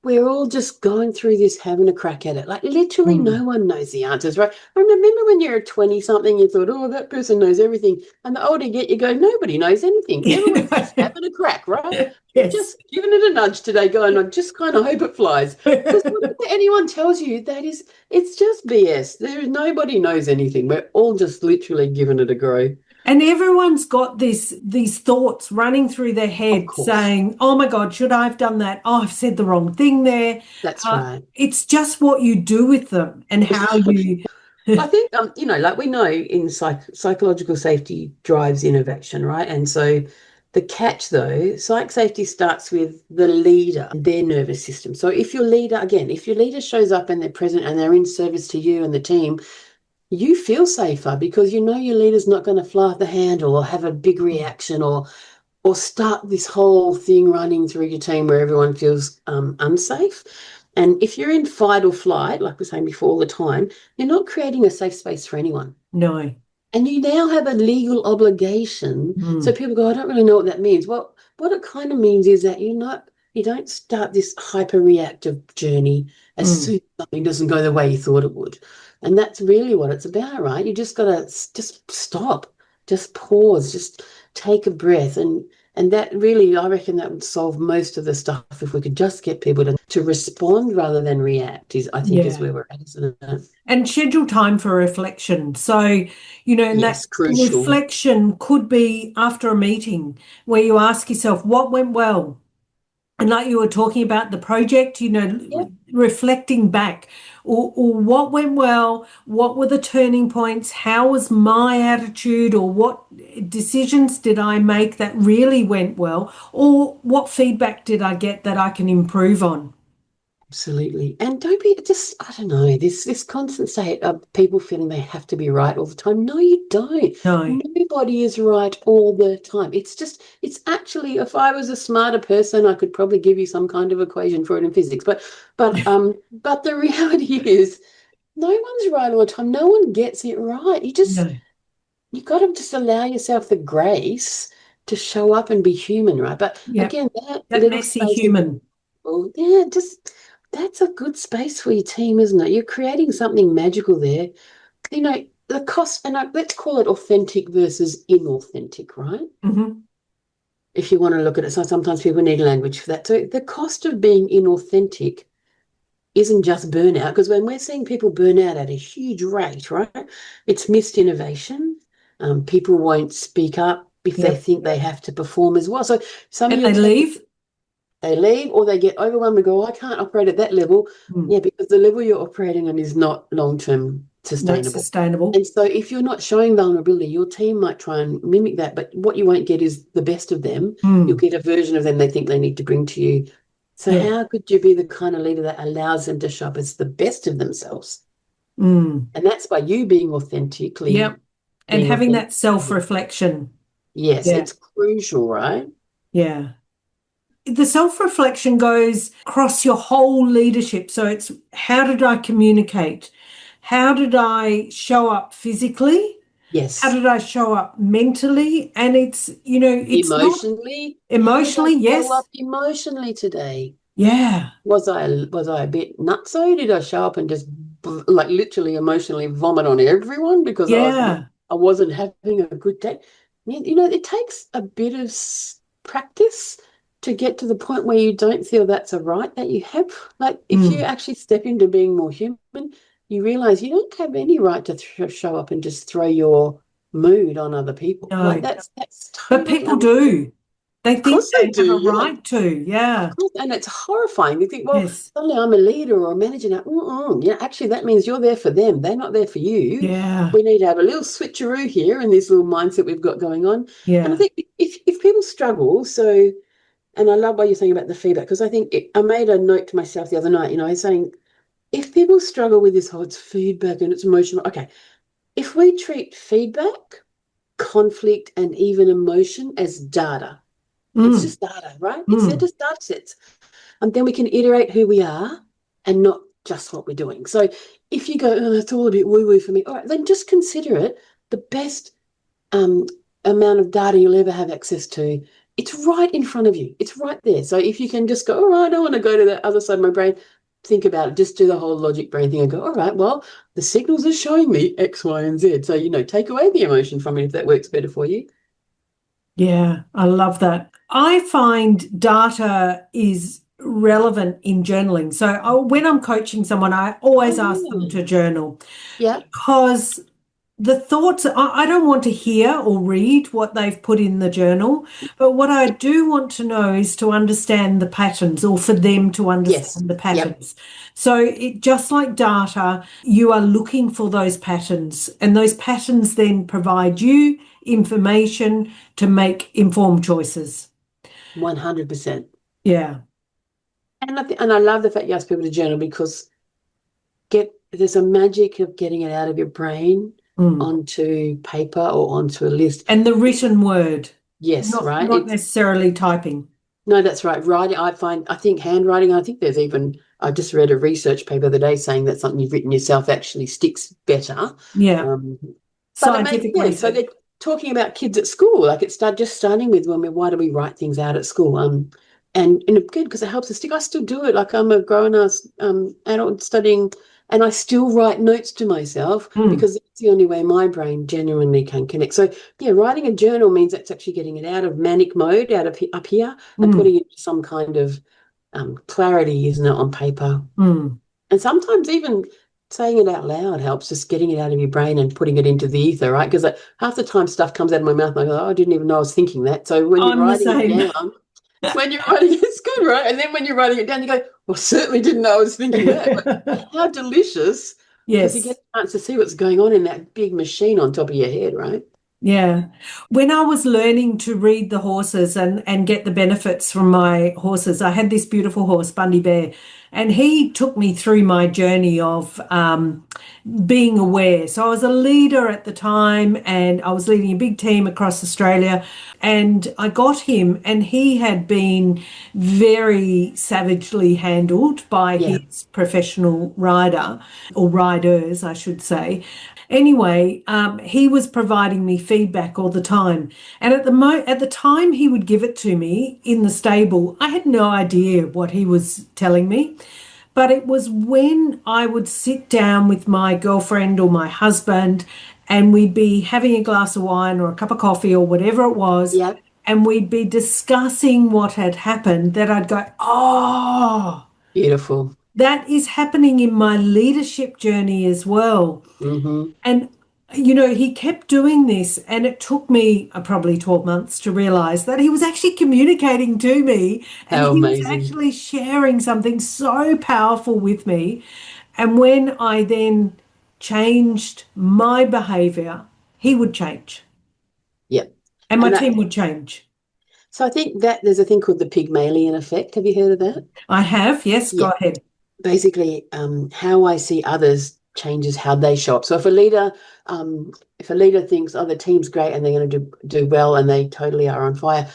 [SPEAKER 2] We're all just going through this, having a crack at it. Like literally
[SPEAKER 1] Mm.
[SPEAKER 2] no one knows the answers, right? I remember when you're 20 something, you thought, oh, that person knows everything. And the older you get, you go, nobody knows anything. Everyone's just having a crack, right? We're
[SPEAKER 1] Yes.
[SPEAKER 2] just giving it a nudge today, going, I just kind of hope it flies. Because whatever anyone tells you, it's just BS. Nobody knows anything. We're all just literally giving it a go.
[SPEAKER 1] And everyone's got these thoughts running through their
[SPEAKER 2] Of
[SPEAKER 1] head
[SPEAKER 2] course.
[SPEAKER 1] saying, oh my God, should I have done that? Oh, I've said the wrong thing there.
[SPEAKER 2] That's right.
[SPEAKER 1] It's just what you do with them and how you,
[SPEAKER 2] I think, like we know in psychological safety drives innovation, right? And so the catch though, psych safety starts with the leader, their nervous system. So if your leader, again, if your leader shows up and they're present and they're in service to you and the team, you feel safer because you know your leader's not going to fly off the handle or have a big reaction or start this whole thing running through your team where everyone feels unsafe. And if you're in fight or flight, like we were saying before all the time, you're not creating a safe space for anyone.
[SPEAKER 1] no.
[SPEAKER 2] And you now have a legal obligation. So
[SPEAKER 1] Mm.
[SPEAKER 2] people go, I don't really know what that means. Well, what it kind of means is that you don't start this hyper reactive journey as
[SPEAKER 1] Mm.
[SPEAKER 2] soon as something doesn't go the way you thought it would. And that's really what it's about, right? You just got to just stop, just pause, just take a breath. And that really, I reckon that would solve most of the stuff if we could just get people to respond rather than react, I think is
[SPEAKER 1] Yeah.
[SPEAKER 2] where we're at, isn't it?
[SPEAKER 1] And schedule time for reflection. So, and that
[SPEAKER 2] Yes, crucial.
[SPEAKER 1] reflection could be after a meeting where you ask yourself, what went well? And like you were talking about the project,
[SPEAKER 2] Yep.
[SPEAKER 1] reflecting back, or what went well, what were the turning points, how was my attitude, or what decisions did I make that really went well, or what feedback did I get that I can improve on?
[SPEAKER 2] Absolutely. And don't be just, I don't know, this constant state of people feeling they have to be right all the time. No, you don't.
[SPEAKER 1] No.
[SPEAKER 2] Nobody is right all the time. It's actually, if I was a smarter person, I could probably give you some kind of equation for it in physics. But the reality is no one's right all the time. No one gets it right.
[SPEAKER 1] No.
[SPEAKER 2] You got to just allow yourself the grace to show up and be human, right? But
[SPEAKER 1] Yep.
[SPEAKER 2] again, that
[SPEAKER 1] That
[SPEAKER 2] little
[SPEAKER 1] messy
[SPEAKER 2] space of
[SPEAKER 1] human.
[SPEAKER 2] well, yeah, just that's a good space for your team, isn't it? You're creating something magical there. The cost, and let's call it authentic versus inauthentic, right?
[SPEAKER 1] Hmm.
[SPEAKER 2] If you want to look at it, so sometimes people need language for that. So the cost of being inauthentic isn't just burnout, because when we're seeing people burn out at a huge rate, right? It's missed innovation. People won't speak up if they
[SPEAKER 1] Yep.
[SPEAKER 2] think they have to perform as well. So some of
[SPEAKER 1] And
[SPEAKER 2] your
[SPEAKER 1] they
[SPEAKER 2] team
[SPEAKER 1] leave.
[SPEAKER 2] they leave or they get overwhelmed and go, I can't operate at that level.
[SPEAKER 1] Mm.
[SPEAKER 2] Yeah, because the level you're operating on is not long-term
[SPEAKER 1] Not
[SPEAKER 2] sustainable.
[SPEAKER 1] sustainable.
[SPEAKER 2] And so if you're not showing vulnerability, your team might try and mimic that, but what you won't get is the best of them. You'll
[SPEAKER 1] Mm.
[SPEAKER 2] get a version of them they think they need to bring to you. So
[SPEAKER 1] Yeah.
[SPEAKER 2] how could you be the kind of leader that allows them to show up as the best of themselves?
[SPEAKER 1] Mm.
[SPEAKER 2] And that's by you being authentically
[SPEAKER 1] Yep. And
[SPEAKER 2] being
[SPEAKER 1] having
[SPEAKER 2] authentic.
[SPEAKER 1] that self-reflection.
[SPEAKER 2] Yes,
[SPEAKER 1] Yeah.
[SPEAKER 2] it's crucial, right?
[SPEAKER 1] Yeah. The self-reflection goes across your whole leadership. So it's how did I communicate? How did I show up physically? How
[SPEAKER 2] Yes.
[SPEAKER 1] did I show up mentally? And it's not
[SPEAKER 2] Emotionally, how did I
[SPEAKER 1] emotionally,
[SPEAKER 2] show
[SPEAKER 1] yes.
[SPEAKER 2] up emotionally today?
[SPEAKER 1] Yeah.
[SPEAKER 2] Was I a bit nutso? Did I show up and just like literally emotionally vomit on everyone because
[SPEAKER 1] Yeah.
[SPEAKER 2] I wasn't having a good day? It takes a bit of practice to get to the point where you don't feel that's a right that you have. Like if you
[SPEAKER 1] Mm.
[SPEAKER 2] actually step into being more human, you realize you don't have any right to show up and just throw your mood on other people. Like
[SPEAKER 1] No.
[SPEAKER 2] that's
[SPEAKER 1] But
[SPEAKER 2] totally
[SPEAKER 1] people do. They
[SPEAKER 2] of
[SPEAKER 1] think
[SPEAKER 2] course they
[SPEAKER 1] they
[SPEAKER 2] do,
[SPEAKER 1] have a
[SPEAKER 2] yeah.
[SPEAKER 1] right to. Yeah.
[SPEAKER 2] And it's horrifying. You think, well,
[SPEAKER 1] Yes.
[SPEAKER 2] suddenly I'm a leader or a manager now. Yeah, actually, that means you're there for them. They're not there for you.
[SPEAKER 1] Yeah.
[SPEAKER 2] We need to have a little switcheroo here in this little mindset we've got going on. And I
[SPEAKER 1] Yeah.
[SPEAKER 2] think if people struggle, and I love what you're saying about the feedback, because I think I made a note to myself the other night, saying, if people struggle with this whole it's feedback and it's emotional, okay, if we treat feedback, conflict, and even emotion as data, it's
[SPEAKER 1] Mm.
[SPEAKER 2] just data, right? They're
[SPEAKER 1] Mm.
[SPEAKER 2] just data sets. And then we can iterate who we are and not just what we're doing. So if you go, oh, it's all a bit woo-woo for me, all right, then just consider it the best amount of data you'll ever have access to. It's right in front of you. It's right there. So if you can just go, all right, I don't want to go to the other side of my brain, think about it. Just do the whole logic brain thing and go, all right, well, the signals are showing me X, Y, and Z. So, take away the emotion from it if that works better for you.
[SPEAKER 1] Yeah, I love that. I find data is relevant in journaling. So when I'm coaching someone, I always ask them to journal
[SPEAKER 2] Yeah.
[SPEAKER 1] because the thoughts, I don't want to hear or read what they've put in the journal, but what I do want to know is to understand the patterns, or for them to
[SPEAKER 2] Yes.
[SPEAKER 1] understand the
[SPEAKER 2] Yep.
[SPEAKER 1] patterns. So just like data, you are looking for those patterns, and those patterns then provide you information to make informed choices.
[SPEAKER 2] 100%.
[SPEAKER 1] Yeah.
[SPEAKER 2] And I love the fact you ask people to journal, because there's a magic of getting it out of your brain
[SPEAKER 1] Mm.
[SPEAKER 2] onto paper or onto a list.
[SPEAKER 1] And the written word,
[SPEAKER 2] Yes,
[SPEAKER 1] not
[SPEAKER 2] right.
[SPEAKER 1] not necessarily typing.
[SPEAKER 2] No, that's right. Writing, I think handwriting, I think I just read a research paper the other day saying that something you've written yourself actually sticks better.
[SPEAKER 1] Yeah.
[SPEAKER 2] Um, but
[SPEAKER 1] Scientific
[SPEAKER 2] so
[SPEAKER 1] research.
[SPEAKER 2] they're talking about kids at school, like just starting with why do we write things out at school? And it's good because it helps us stick. I still do it. Like, I'm a grown ass adult studying, and I still write notes to myself
[SPEAKER 1] Mm.
[SPEAKER 2] because it's the only way my brain genuinely can connect. So yeah, writing a journal means it's actually getting it out of manic mode, out of up here, and
[SPEAKER 1] Mm.
[SPEAKER 2] putting it into some kind of clarity, isn't it, on paper?
[SPEAKER 1] Mm.
[SPEAKER 2] And sometimes even saying it out loud helps, just getting it out of your brain and putting it into the ether, right? Because half the time stuff comes out of my mouth and I go, oh, I didn't even know I was thinking that. So
[SPEAKER 1] I'm the same.
[SPEAKER 2] when you're writing, it's good, right? And then when you're writing it down, you go, well, certainly didn't know I was thinking that. But how delicious, because you get
[SPEAKER 1] Yes.
[SPEAKER 2] a chance to see what's going on in that big machine on top of your head, right?
[SPEAKER 1] Yeah. When I was learning to read the horses and get the benefits from my horses, I had this beautiful horse, Bundy Bear, and he took me through my journey of being aware. So I was a leader at the time, and I was leading a big team across Australia, and I got him, and he had been very savagely handled by
[SPEAKER 2] Yeah.
[SPEAKER 1] his professional rider, or riders, I should say. Anyway, he was providing me feedback all the time, and at the time he would give it to me in the stable, I had no idea what he was telling me. But it was when I would sit down with my girlfriend or my husband, and we'd be having a glass of wine or a cup of coffee or whatever it was,
[SPEAKER 2] Yeah.
[SPEAKER 1] and we'd be discussing what had happened, that I'd go, oh,
[SPEAKER 2] Beautiful.
[SPEAKER 1] that is happening in my leadership journey as well.
[SPEAKER 2] Mm-hmm.
[SPEAKER 1] And, he kept doing this, and it took me probably 12 months to realize that he was actually communicating to me, and
[SPEAKER 2] How
[SPEAKER 1] he was
[SPEAKER 2] amazing.
[SPEAKER 1] actually sharing something so powerful with me. And when I then changed my behavior, he would change,
[SPEAKER 2] Yep.
[SPEAKER 1] and my
[SPEAKER 2] And
[SPEAKER 1] team would change.
[SPEAKER 2] so I think that there's a thing called the Pygmalion effect. Have you heard of that?
[SPEAKER 1] I have, yes,
[SPEAKER 2] Yeah.
[SPEAKER 1] go ahead.
[SPEAKER 2] Basically, how I see others changes how they show up. So if a leader thinks, oh, the team's great and they're going to do well and they totally are on fire,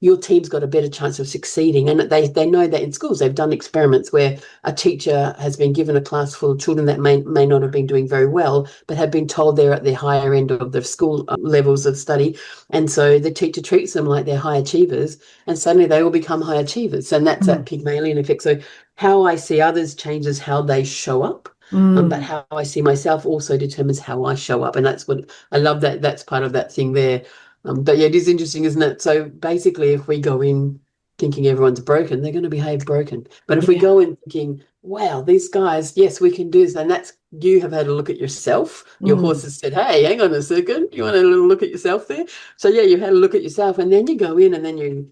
[SPEAKER 2] your team's got a better chance of succeeding. And they know that in schools they've done experiments where a teacher has been given a class full of children that may not have been doing very well, but have been told they're at the higher end of the school levels of study. And so the teacher treats them like they're high achievers, and suddenly they all become high achievers. And that's that
[SPEAKER 1] Mm,
[SPEAKER 2] Pygmalion effect. So how I see others changes how they show up. But
[SPEAKER 1] mm,
[SPEAKER 2] how I see myself also determines how I show up. And that's what I love, that's part of that thing there. But yeah, it is interesting, isn't it? So basically, if we go in thinking everyone's broken, they're going to behave broken. But if we
[SPEAKER 1] yeah,
[SPEAKER 2] go in thinking, wow, these guys, yes, we can do this, and that's, you have had a look at yourself. Your horse
[SPEAKER 1] mm,
[SPEAKER 2] has said, hey, hang on a second, you want a little look at yourself there? So yeah, you had a look at yourself, and then you go in, and then you're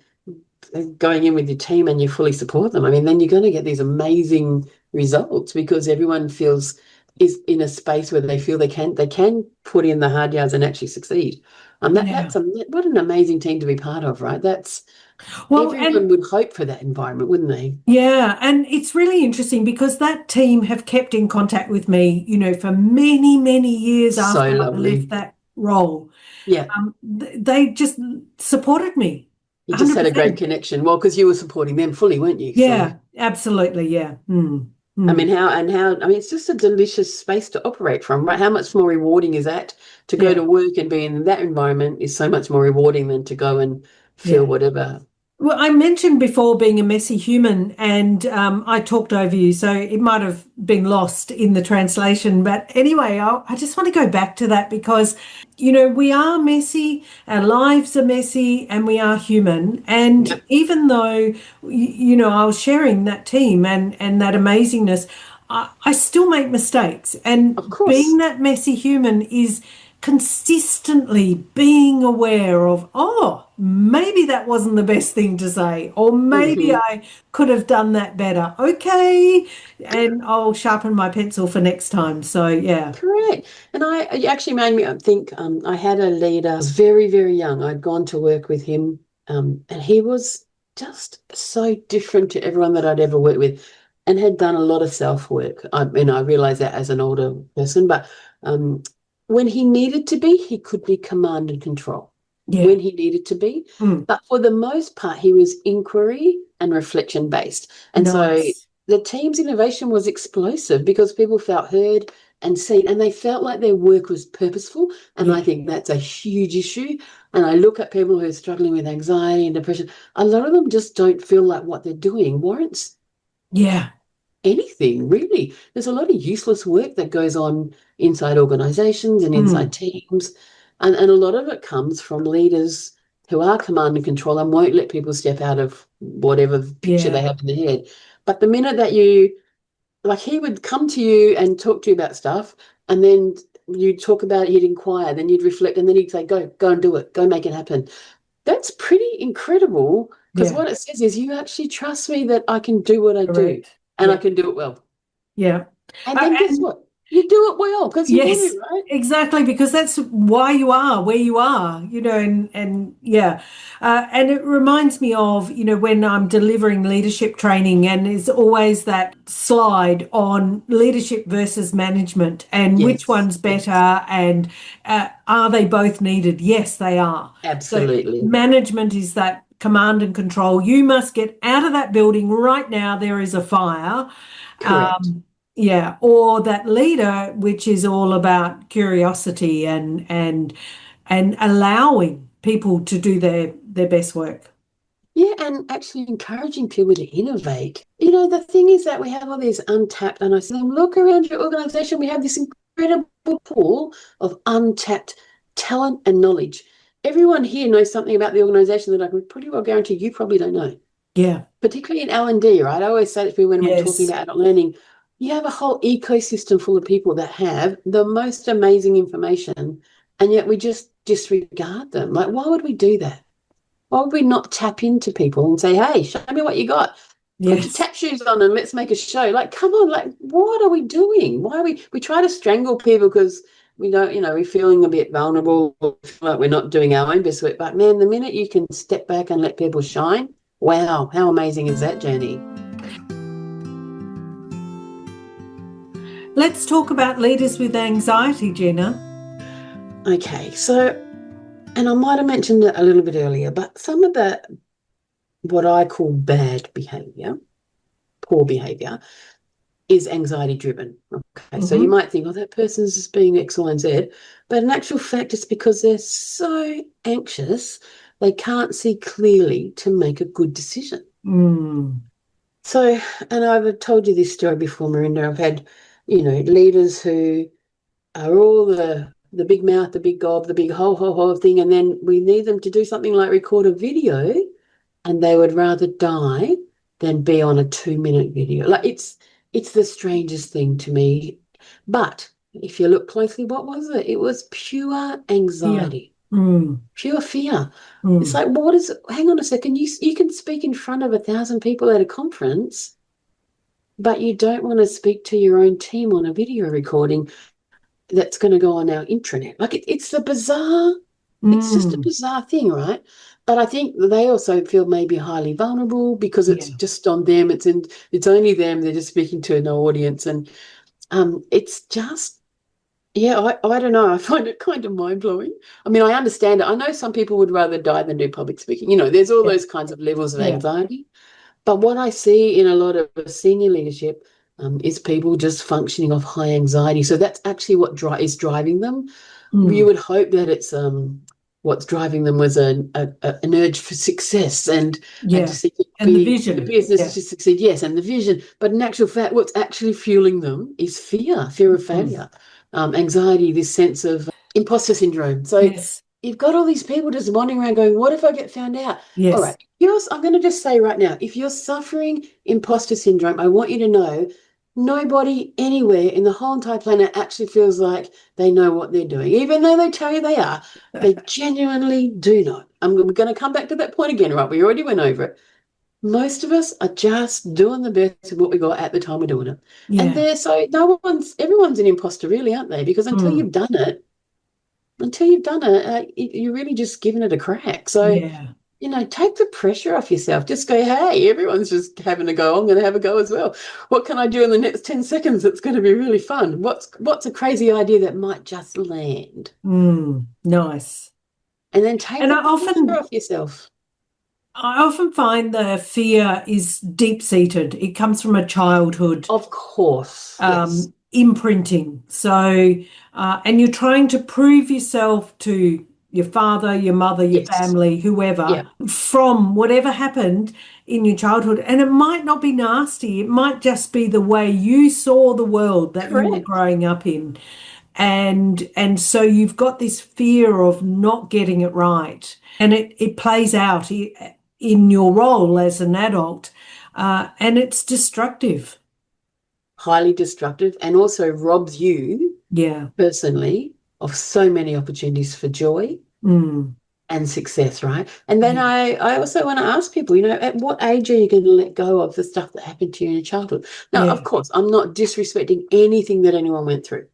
[SPEAKER 2] going in with your team and you fully support them. I mean, then you're going to get these amazing results because everyone is in a space where they feel they can put in the hard yards and actually succeed.
[SPEAKER 1] yeah.
[SPEAKER 2] What an amazing team to be part of, right? That's
[SPEAKER 1] Well,
[SPEAKER 2] everyone would hope for that environment, wouldn't they?
[SPEAKER 1] yeah, and it's really interesting because that team have kept in contact with me, for many, many years
[SPEAKER 2] So
[SPEAKER 1] after I left
[SPEAKER 2] lovely.
[SPEAKER 1] that role.
[SPEAKER 2] Yeah,
[SPEAKER 1] They just supported me
[SPEAKER 2] you just had a great
[SPEAKER 1] 100%.
[SPEAKER 2] connection. Well, because you were supporting them fully, weren't you? So
[SPEAKER 1] Yeah, absolutely. Yeah. Mm.
[SPEAKER 2] I mean, it's just a delicious space to operate from, right? How much more rewarding is that to go
[SPEAKER 1] Yeah.
[SPEAKER 2] to work and be in that environment is so much more rewarding than to go and feel
[SPEAKER 1] Yeah.
[SPEAKER 2] whatever.
[SPEAKER 1] Well, I mentioned before being a messy human, and I talked over you, so it might have been lost in the translation. But anyway, I just want to go back to that because, we are messy, our lives are messy, and we are human. And
[SPEAKER 2] Yep,
[SPEAKER 1] even though, I was sharing that team and that amazingness, I still make mistakes.
[SPEAKER 2] of
[SPEAKER 1] And being
[SPEAKER 2] course.
[SPEAKER 1] that messy human is consistently being aware of, oh, maybe that wasn't the best thing to say, or maybe
[SPEAKER 2] Hmm.
[SPEAKER 1] I could have done that better. Okay. And I'll sharpen my pencil for next time. So, yeah.
[SPEAKER 2] Correct. And it actually made me think I had a leader, I was very, very young. I'd gone to work with him, and he was just so different to everyone that I'd ever worked with and had done a lot of self-work. I realized that as an older person, but um, when he needed to be, he could be command and control
[SPEAKER 1] Yeah.
[SPEAKER 2] when he needed to be.
[SPEAKER 1] Mm,
[SPEAKER 2] But for the most part, he was inquiry and reflection based. And so
[SPEAKER 1] nice.
[SPEAKER 2] the team's innovation was explosive because people felt heard and seen, and they felt like their work was purposeful. And I
[SPEAKER 1] Yeah.
[SPEAKER 2] think that's a huge issue. And I look at people who are struggling with anxiety and depression, a lot of them just don't feel like what they're doing warrants
[SPEAKER 1] Yeah.
[SPEAKER 2] anything, really. There's a lot of useless work that goes on inside organizations and inside
[SPEAKER 1] Mm,
[SPEAKER 2] teams. And a lot of it comes from leaders who are command and control and won't let people step out of whatever picture they
[SPEAKER 1] yeah.
[SPEAKER 2] have in their head. But the minute that you, like, he would come to you and talk to you about stuff, and then you'd talk about it, he'd inquire, then you'd reflect, and then he'd say, go and do it, go make it happen. That's pretty incredible because
[SPEAKER 1] Yeah.
[SPEAKER 2] what it says is you actually trust me that I can do what I do
[SPEAKER 1] Correct.
[SPEAKER 2] and I
[SPEAKER 1] Yeah.
[SPEAKER 2] can do it well.
[SPEAKER 1] Yeah.
[SPEAKER 2] And then guess
[SPEAKER 1] And
[SPEAKER 2] what? You do it well because you want
[SPEAKER 1] yes,
[SPEAKER 2] to, right?
[SPEAKER 1] exactly, because that's why you are where you are, and yeah. And it reminds me of, when I'm delivering leadership training, and there's always that slide on leadership versus management and which
[SPEAKER 2] Yes,
[SPEAKER 1] one's better,
[SPEAKER 2] yes,
[SPEAKER 1] and are they both needed? Yes, they are. So
[SPEAKER 2] absolutely.
[SPEAKER 1] management is that command and control. You must get out of that building right now. There is a fire.
[SPEAKER 2] Correct.
[SPEAKER 1] Yeah, or that leader, which is all about curiosity and allowing people to do their best work.
[SPEAKER 2] Yeah, and actually encouraging people to innovate. You know, the thing is that we have all these untapped, and I say, look around your organization, we have this incredible pool of untapped talent and knowledge. Everyone here knows something about the organization that I can pretty well guarantee you probably don't know.
[SPEAKER 1] Yeah.
[SPEAKER 2] Particularly in L&D, right? I always say to people when we're talking
[SPEAKER 1] Yes.
[SPEAKER 2] about adult learning, you have a whole ecosystem full of people that have the most amazing information, and yet we just disregard them. Like, why would we do that? Why would we not tap into people and say, hey, show me what you got? Put your
[SPEAKER 1] Yes.
[SPEAKER 2] tap shoes on and let's make a show. Like, come on, like, what are we doing? Why are we try to strangle people because we don't, we're feeling a bit vulnerable, like we're not doing our own best work. But man, the minute you can step back and let people shine, wow, how amazing is that journey?
[SPEAKER 1] Let's talk about leaders with anxiety, Gina.
[SPEAKER 2] Okay, so, and I might have mentioned it a little bit earlier, but some of the what I call bad behavior, poor behavior, is anxiety driven. Okay, so you
[SPEAKER 1] Hmm.
[SPEAKER 2] might think, oh, that person's just being X, Y, and Z. But in actual fact, it's because they're so anxious, they can't see clearly to make a good decision.
[SPEAKER 1] Mm.
[SPEAKER 2] So, and I've told you this story before, Merinda. I've had, leaders who are all the big mouth, the big gob, the big ho thing, and then we need them to do something like record a video, and they would rather die than be on a 2-minute video. Like it's the strangest thing to me. But if you look closely, what was it? It was pure
[SPEAKER 1] Yeah.
[SPEAKER 2] anxiety,
[SPEAKER 1] Mm.
[SPEAKER 2] pure fear. It's
[SPEAKER 1] Mm.
[SPEAKER 2] like, what is it? Hang on a second. You can speak in front of 1,000 people at a conference, but you don't want to speak to your own team on a video recording that's going to go on our intranet. Like it's a bizarre, it's just a
[SPEAKER 1] Mm.
[SPEAKER 2] bizarre thing, right? But I think they also feel maybe highly vulnerable because it's
[SPEAKER 1] Yeah.
[SPEAKER 2] just on them. It's only them. They're just speaking to no audience, and it's just yeah. I don't know. I find it kind of mind blowing. I mean, I understand it. I know some people would rather die than do public speaking. There's all
[SPEAKER 1] Yeah.
[SPEAKER 2] those kinds of levels of
[SPEAKER 1] Yeah.
[SPEAKER 2] anxiety. But what I see in a lot of senior leadership, is people just functioning off high anxiety. So that's actually what is driving them. You
[SPEAKER 1] Mm.
[SPEAKER 2] would hope that it's what's driving them was an urge for success and to
[SPEAKER 1] Yeah.
[SPEAKER 2] see it
[SPEAKER 1] And the
[SPEAKER 2] be the
[SPEAKER 1] vision.
[SPEAKER 2] business
[SPEAKER 1] Yeah.
[SPEAKER 2] to succeed, yes, and the vision. But in actual fact, what's actually fueling them is fear of
[SPEAKER 1] Mm.
[SPEAKER 2] failure, anxiety, this sense of imposter syndrome. So
[SPEAKER 1] Yes.
[SPEAKER 2] you've got all these people just wandering around going, what if I get found out? All
[SPEAKER 1] Yes.
[SPEAKER 2] right, I'm going to just say right now, if you're suffering imposter syndrome, I want you to know nobody anywhere in the whole entire planet actually feels like they know what they're doing, even though they tell you they are. They genuinely do not. We're going to come back to that point again, right? We already went over it. Most of us are just doing the best of what we got at the time we're doing it. And
[SPEAKER 1] Yeah.
[SPEAKER 2] everyone's an imposter, really, aren't they? Because
[SPEAKER 1] Mm.
[SPEAKER 2] until you've done it, you're really just giving it a crack. So,
[SPEAKER 1] Yeah.
[SPEAKER 2] take the pressure off yourself. Just go, hey, everyone's just having a go. I'm going to have a go as well. What can I do in the next 10 seconds that's going to be really fun? What's a crazy idea that might just land?
[SPEAKER 1] Mm. Nice.
[SPEAKER 2] And then take
[SPEAKER 1] And
[SPEAKER 2] the pressure off yourself.
[SPEAKER 1] I often find the fear is deep-seated. It comes from a childhood
[SPEAKER 2] Of course, yes.
[SPEAKER 1] imprinting. So, and you're trying to prove yourself to your father, your mother, your
[SPEAKER 2] Yes.
[SPEAKER 1] family, whoever,
[SPEAKER 2] Yeah,
[SPEAKER 1] from whatever happened in your childhood. And it might not be nasty. It might just be the way you saw the world that you were
[SPEAKER 2] correct.
[SPEAKER 1] growing up in. And so you've got this fear of not getting it right. And it plays out in your role as an adult. And it's destructive.
[SPEAKER 2] Highly destructive and also robs you
[SPEAKER 1] Yeah.
[SPEAKER 2] personally of so many opportunities for joy
[SPEAKER 1] Mm.
[SPEAKER 2] and success, right? And then
[SPEAKER 1] Yeah.
[SPEAKER 2] I also want to ask people, at what age are you going to let go of the stuff that happened to you in your childhood? Now, of
[SPEAKER 1] Yeah.
[SPEAKER 2] course, I'm not disrespecting anything that anyone went through.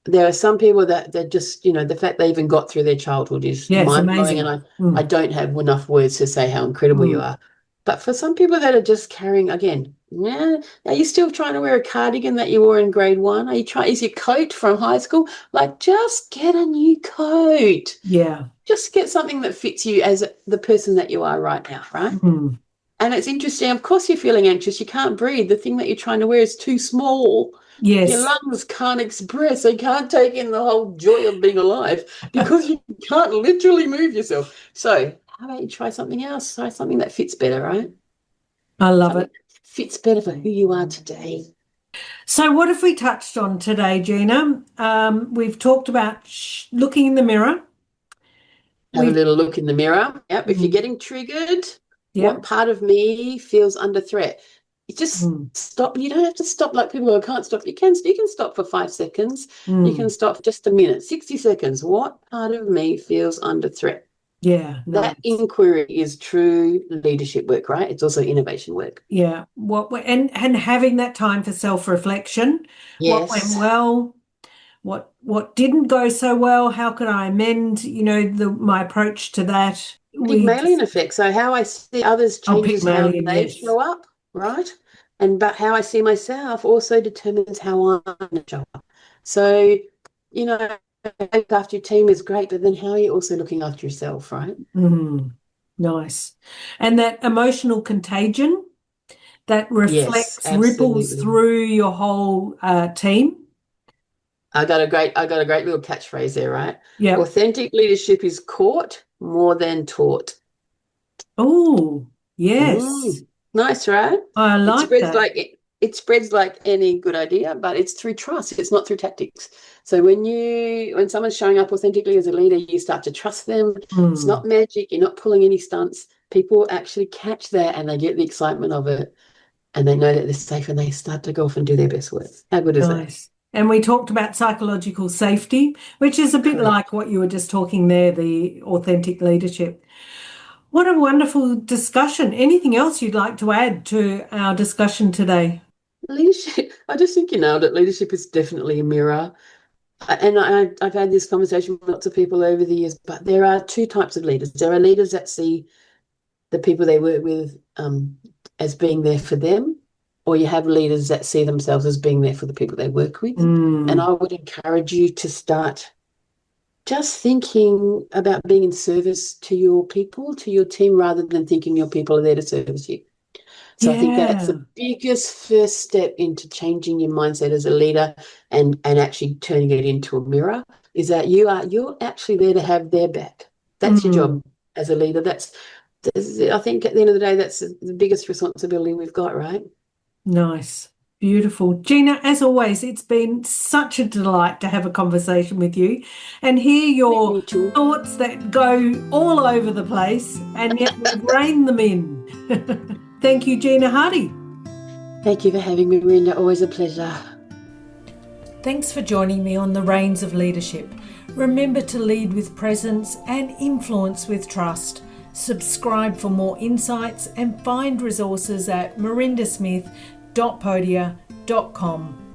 [SPEAKER 2] There are some people that just, the fact they even got through their childhood is
[SPEAKER 1] Yeah, it's
[SPEAKER 2] mind-blowing, and
[SPEAKER 1] amazing.
[SPEAKER 2] I
[SPEAKER 1] Mm.
[SPEAKER 2] don't have enough words to say how incredible you
[SPEAKER 1] Mm.
[SPEAKER 2] are. But for some people that are just carrying, again, yeah, are you still trying to wear a cardigan that you wore in grade one? Is your coat from high school? Like, just get a new coat.
[SPEAKER 1] Yeah.
[SPEAKER 2] Just get something that fits you as the person that you are right now, right?
[SPEAKER 1] Mm.
[SPEAKER 2] And it's interesting. Of course, you're feeling anxious. You can't breathe. The thing that you're trying to wear is too small. Your
[SPEAKER 1] Yes.
[SPEAKER 2] lungs can't express. They can't take in the whole joy of being alive because you can't literally move yourself. So, how about you try something else? Try something that fits better, right?
[SPEAKER 1] I love
[SPEAKER 2] Something
[SPEAKER 1] it.
[SPEAKER 2] that fits better for who you are today.
[SPEAKER 1] So, what have we touched on today, Gina? We've talked about looking in the mirror.
[SPEAKER 2] Have a
[SPEAKER 1] We've,
[SPEAKER 2] little look in the mirror. Yep. If you're
[SPEAKER 1] mm,
[SPEAKER 2] getting triggered, what
[SPEAKER 1] yep.
[SPEAKER 2] part of me feels under threat? You just
[SPEAKER 1] Mm,
[SPEAKER 2] stop. You don't have to stop like people who can't stop. You can stop for 5 seconds. You can
[SPEAKER 1] mm.
[SPEAKER 2] stop for just a minute, 60 seconds. What part of me feels under threat?
[SPEAKER 1] Yeah,
[SPEAKER 2] That
[SPEAKER 1] nice.
[SPEAKER 2] inquiry is true leadership work, right? It's also innovation work.
[SPEAKER 1] Yeah. And having that time for self-reflection. What went
[SPEAKER 2] Yes.
[SPEAKER 1] well? What didn't go so well? How can I amend, my approach to that? We
[SPEAKER 2] Pygmalion
[SPEAKER 1] just
[SPEAKER 2] effect. So how I see others
[SPEAKER 1] oh,
[SPEAKER 2] changes how
[SPEAKER 1] Pygmalion,
[SPEAKER 2] they
[SPEAKER 1] yes.
[SPEAKER 2] show up, right? But how I see myself also determines how I show up. So, you know, look after your team is great, but then how are you also looking after yourself, right?
[SPEAKER 1] Mm, nice. And that emotional contagion that
[SPEAKER 2] Yes,
[SPEAKER 1] reflects, ripples
[SPEAKER 2] absolutely.
[SPEAKER 1] through your whole team.
[SPEAKER 2] I got a great little catchphrase there, right?
[SPEAKER 1] Yep.
[SPEAKER 2] Authentic leadership is caught more than taught.
[SPEAKER 1] Oh, yes.
[SPEAKER 2] Nice, right?
[SPEAKER 1] I
[SPEAKER 2] It
[SPEAKER 1] like
[SPEAKER 2] spreads
[SPEAKER 1] that.
[SPEAKER 2] like it spreads like any good idea, but it's through trust. It's not through tactics. So when someone's showing up authentically as a leader, you start to trust them. It's
[SPEAKER 1] Mm,
[SPEAKER 2] not magic. You're not pulling any stunts. People actually catch that and they get the excitement of it, and they know that they're safe, and they start to go off and do their best work. How good is that?
[SPEAKER 1] nice. And we talked about psychological safety, which is a bit like
[SPEAKER 2] Correct.
[SPEAKER 1] what you were just talking there, the authentic leadership. What a wonderful discussion. Anything else you'd like to add to our discussion today?
[SPEAKER 2] Leadership. I just think you nailed it. Leadership is definitely a mirror. And I've had this conversation with lots of people over the years, but there are two types of leaders. There are leaders that see the people they work with as being there for them, or you have leaders that see themselves as being there for the people they work with. And
[SPEAKER 1] Mm,
[SPEAKER 2] I would encourage you to start just thinking about being in service to your people, to your team, rather than thinking your people are there to service you. So I think that's
[SPEAKER 1] Yeah.
[SPEAKER 2] the biggest first step into changing your mindset as a leader and actually turning it into a mirror is that you're actually there to have their back. That's your job as a leader. I think at the end of the day, that's the biggest responsibility we've got, right?
[SPEAKER 1] Nice. Beautiful. Jina, as always, it's been such a delight to have a conversation with you and hear your
[SPEAKER 2] Me too.
[SPEAKER 1] thoughts that go all over the place, and yet we've reined them in. Thank you, Jina Hardy.
[SPEAKER 2] Thank you for having me, Merinda. Always a pleasure.
[SPEAKER 1] Thanks for joining me on the Reins of Leadership. Remember to lead with presence and influence with trust. Subscribe for more insights and find resources at merindasmith.podia.com.